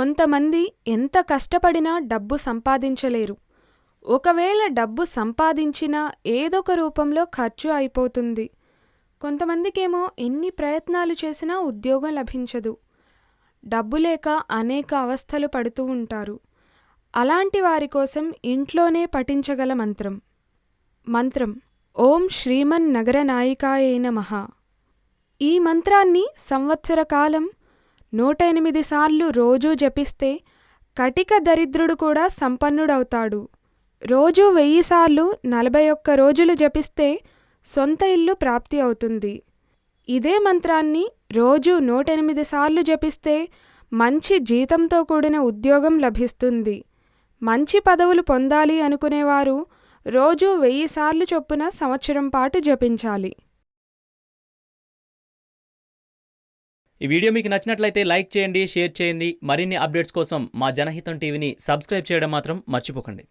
కొంతమంది ఎంత కష్టపడినా డబ్బు సంపాదించలేరు. ఒకవేళ డబ్బు సంపాదించినా ఏదొక రూపంలో ఖర్చు అయిపోతుంది. కొంతమందికేమో ఎన్ని ప్రయత్నాలు చేసినా ఉద్యోగం లభించదు. డబ్బు లేక అనేక అవస్థలు పడుతూ ఉంటారు. అలాంటి వారి కోసం ఇంట్లోనే పఠించగల మంత్రం ఓం శ్రీమన్ నగరనాయికాయై నమః. ఈ మంత్రాన్ని సంవత్సర కాలం 108 సార్లు రోజూ జపిస్తే కటిక దరిద్రుడు కూడా సంపన్నుడవుతాడు. రోజూ 1000 సార్లు 41 రోజులు జపిస్తే సొంత ఇల్లు ప్రాప్తి అవుతుంది. ఇదే మంత్రాన్ని రోజూ 108 సార్లు జపిస్తే మంచి జీతంతో కూడిన ఉద్యోగం లభిస్తుంది. మంచి పదవులు పొందాలి అనుకునేవారు రోజూ 1000 సార్లు చొప్పున సంవత్సరం పాటు జపించాలి. ఈ వీడియో మీకు నచ్చినట్లయితే లైక్ చేయండి, షేర్ చేయండి. మరిన్ని అప్డేట్స్ కోసం మా జనహితం టీవీని సబ్స్క్రైబ్ చేయడం మాత్రం మర్చిపోకండి.